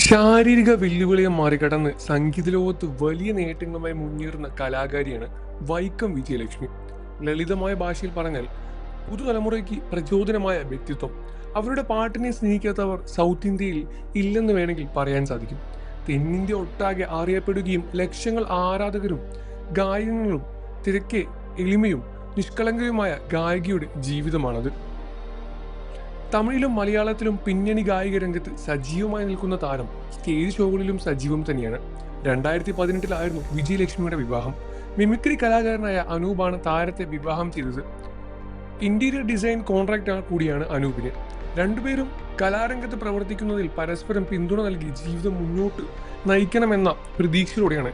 ശാരീരിക വെല്ലുവിളിയെ മറികടന്ന് സംഗീത ലോകത്ത് വലിയ നേട്ടങ്ങളുമായി മുന്നേറുന്ന കലാകാരിയാണ് വൈക്കം വിജയലക്ഷ്മി. ലളിതമായ ഭാഷയിൽ പറഞ്ഞാൽ പുതുതലമുറയ്ക്ക് പ്രചോദനമായ വ്യക്തിത്വം. അവരുടെ പാട്ടിനെ സ്നേഹിക്കാത്തവർ സൗത്ത് ഇന്ത്യയിൽ ഇല്ലെന്ന് വേണമെങ്കിൽ പറയാൻ സാധിക്കും. തെന്നിന്ത്യ ഒട്ടാകെ അറിയപ്പെടുകയും ലക്ഷങ്ങൾ ആരാധകരും ഗായകങ്ങളും തിരക്കെ എളിമയും നിഷ്കളങ്കയുമായ ഗായികയുടെ ജീവിതമാണത്. തമിഴിലും മലയാളത്തിലും പിന്നണി ഗായിക രംഗത്ത് സജീവമായി നിൽക്കുന്ന താരം സ്റ്റേജ് ഷോകളിലും സജീവം തന്നെയാണ്. 2018 വിജയലക്ഷ്മിയുടെ വിവാഹം. മിമിക്രി കലാകാരനായ അനൂപാണ് താരത്തെ വിവാഹം ചെയ്തത്. ഇന്റീരിയർ ഡിസൈൻ കോൺട്രാക്ടർ കൂടിയാണ് അനൂപിന്. രണ്ടുപേരും കലാരംഗത്ത് പ്രവർത്തിക്കുന്നതിൽ പരസ്പരം പിന്തുണ നൽകി ജീവിതം മുന്നോട്ട് നയിക്കണമെന്ന പ്രതീക്ഷയോടെയാണ്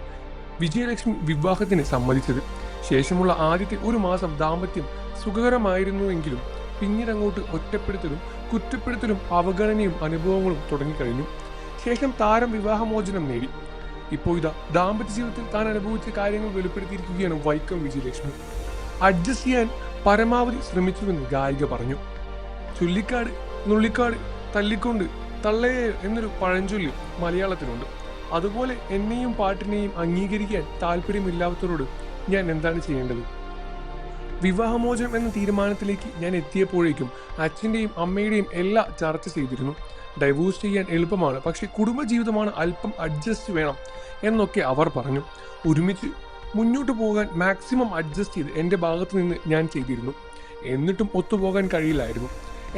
വിജയലക്ഷ്മി വിവാഹത്തിന് സമ്മതിച്ചത്. ശേഷമുള്ള ആദ്യത്തെ ഒരു മാസം ദാമ്പത്യം സുഖകരമായിരുന്നുവെങ്കിലും പിന്നീട് അങ്ങോട്ട് ഒറ്റപ്പെടുത്തലും കുറ്റപ്പെടുത്തലും അവഗണനയും അനുഭവങ്ങളും തുടങ്ങിക്കഴിഞ്ഞു. ശേഷം താരം വിവാഹമോചനം നേടി. ഇപ്പോൾ ഇതാ ദാമ്പത്യ ജീവിതത്തിൽ താൻ അനുഭവിച്ച കാര്യങ്ങൾ വെളിപ്പെടുത്തിയിരിക്കുകയാണ് വൈക്കം വിജയലക്ഷ്മി. അഡ്ജസ്റ്റ് ചെയ്യാൻ പരമാവധി ശ്രമിച്ചുവെന്ന് ഗായിക പറഞ്ഞു. ചുള്ളിക്കാട് നുള്ളിക്കാട് തല്ലിക്കൊണ്ട് തള്ളയെ എന്നൊരു പഴഞ്ചൊല്ല് മലയാളത്തിലുണ്ട്. അതുപോലെ എന്നെയും പാട്ടിനെയും അംഗീകരിക്കാൻ താല്പര്യമില്ലാത്തവരോട് ഞാൻ എന്താണ് ചെയ്യേണ്ടത്? വിവാഹമോചനം എന്ന തീരുമാനത്തിലേക്ക് ഞാൻ എത്തിയപ്പോഴേക്കും അച്ഛൻ്റെയും അമ്മയുടെയും എല്ലാം ചർച്ച ചെയ്തിരുന്നു. ഡൈവോഴ്സ് ചെയ്യാൻ എളുപ്പമാണ്, പക്ഷെ കുടുംബജീവിതമാണ്, അല്പം അഡ്ജസ്റ്റ് വേണം എന്നൊക്കെ അവർ പറഞ്ഞു. ഒരുമിച്ച് മുന്നോട്ട് പോകാൻ മാക്സിമം അഡ്ജസ്റ്റ് ചെയ്ത് എൻ്റെ ഭാഗത്ത് നിന്ന് ഞാൻ ചെയ്തിരുന്നു. എന്നിട്ടും ഒത്തുപോകാൻ കഴിയില്ലായിരുന്നു.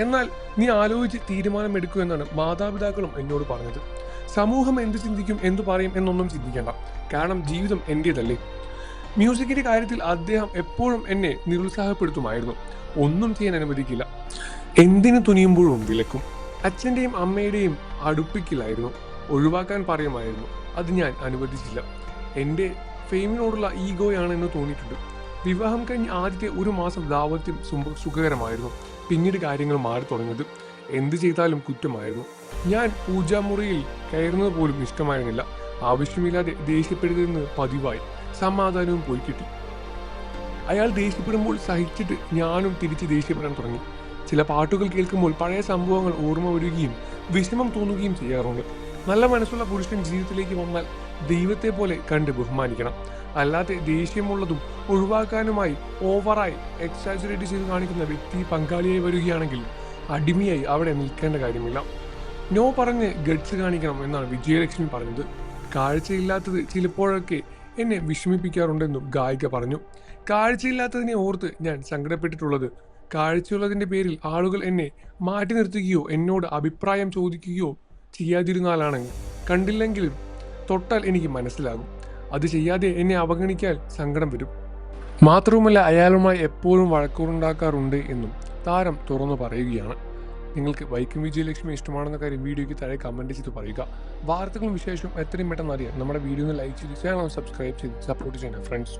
എന്നാൽ നീ ആലോചിച്ച് തീരുമാനമെടുക്കൂ എന്നാണ് മാതാപിതാക്കളും എന്നോട് പറഞ്ഞത്. സമൂഹം എന്ത് ചിന്തിക്കും, എന്തു പറയും എന്നൊന്നും ചിന്തിക്കേണ്ട, കാരണം ജീവിതം എൻ്റേതല്ലേ. മ്യൂസിക്കിന്റെ കാര്യത്തിൽ അദ്ദേഹം എപ്പോഴും എന്നെ നിരുത്സാഹപ്പെടുത്തുമായിരുന്നു. ഒന്നും ചെയ്യാൻ അനുവദിക്കില്ല, എന്തിനു തുനിയുമ്പോഴും വിലക്കും. അച്ഛൻ്റെയും അമ്മയുടെയും അടുപ്പിക്കില്ലായിരുന്നു, ഒഴിവാക്കാൻ പറയുമായിരുന്നു. അത് ഞാൻ അനുവദിച്ചില്ല. എൻ്റെ ഫെയിമിനോടുള്ള ഈഗോയാണെന്ന് തോന്നിയിട്ടുണ്ട്. വിവാഹം കഴിഞ്ഞ് ആദ്യത്തെ ഒരു മാസം ദാമ്പത്യം സുഖകരമായിരുന്നു. പിന്നീട് കാര്യങ്ങൾ മാറി തുടങ്ങിയത് എന്ത് ചെയ്താലും കുറ്റമായിരുന്നു. ഞാൻ പൂജാമുറിയിൽ കയറുന്നത് പോലും ഇഷ്ടമായിരുന്നില്ല. ആവശ്യമില്ലാതെ ദേഷ്യപ്പെടുന്നത് പതിവായി. സമാധാനവും പോയി കിട്ടി. അയാൾ ദേഷ്യപ്പെടുമ്പോൾ സഹിച്ചിട്ട് ഞാനും തിരിച്ച് ദേഷ്യപ്പെടാൻ തുടങ്ങി. ചില പാട്ടുകൾ കേൾക്കുമ്പോൾ പഴയ സംഭവങ്ങൾ ഓർമ്മ വരികയും വിഷമം തോന്നുകയും ചെയ്യാറുണ്ട്. നല്ല മനസ്സുള്ള പുരുഷൻ ജീവിതത്തിലേക്ക് വന്നാൽ ദൈവത്തെ പോലെ കണ്ട് ബഹുമാനിക്കണം. അല്ലാതെ ദേഷ്യമുള്ളതും ഒഴിവാക്കാനുമായി ഓവറായി എക്സാജറേറ്റ് ചെയ്ത് കാണിക്കുന്ന വ്യക്തി പങ്കാളിയായി വരികയാണെങ്കിൽ അടിമയായി അവിടെ നിൽക്കേണ്ട കാര്യമില്ല. നോ പറഞ്ഞ് ഗഡ്സ് കാണിക്കണം എന്നാണ് വിജയലക്ഷ്മി പറഞ്ഞത്. കാഴ്ചയില്ലാത്തത് ചിലപ്പോഴൊക്കെ എന്നെ വിഷമിപ്പിക്കാറുണ്ടെന്നും ഗായിക പറഞ്ഞു. കാഴ്ചയില്ലാത്തതിനെ ഓർത്ത് ഞാൻ സങ്കടപ്പെട്ടിട്ടുള്ളത് കാഴ്ചയുള്ളതിൻ്റെ പേരിൽ ആളുകൾ എന്നെ മാറ്റി നിർത്തുകയോ എന്നോട് അഭിപ്രായം ചോദിക്കുകയോ ചെയ്യാതിരുന്നാലാണ്. കണ്ടില്ലെങ്കിലും തൊട്ടാൽ എനിക്ക് മനസ്സിലാകും. അത് ചെയ്യാതെ എന്നെ അവഗണിക്കാൻ സങ്കടം വരും. മാത്രവുമല്ല, അയാളുമായി എപ്പോഴും വഴക്കുണ്ടാക്കാറുണ്ട് എന്നും താരം തുറന്നു പറയുകയാണ്. നിങ്ങൾക്ക് വൈക്കം വിജയലക്ഷ്മി ഇഷ്ടമാണെന്ന കാര്യം വീഡിയോയ്ക്ക് താഴെ കമൻറ്റ് ചെയ്ത് പറയുക. വാർത്തകളും വിശേഷവും എത്രയും പെട്ടെന്ന് അറിയാൻ നമ്മുടെ വീഡിയോ ഒന്ന് ലൈക്ക് ചെയ്ത് ചാനൽ സബ്സ്ക്രൈബ് ചെയ്ത് സപ്പോർട്ട് ചെയ്യണം ഫ്രണ്ട്സ്.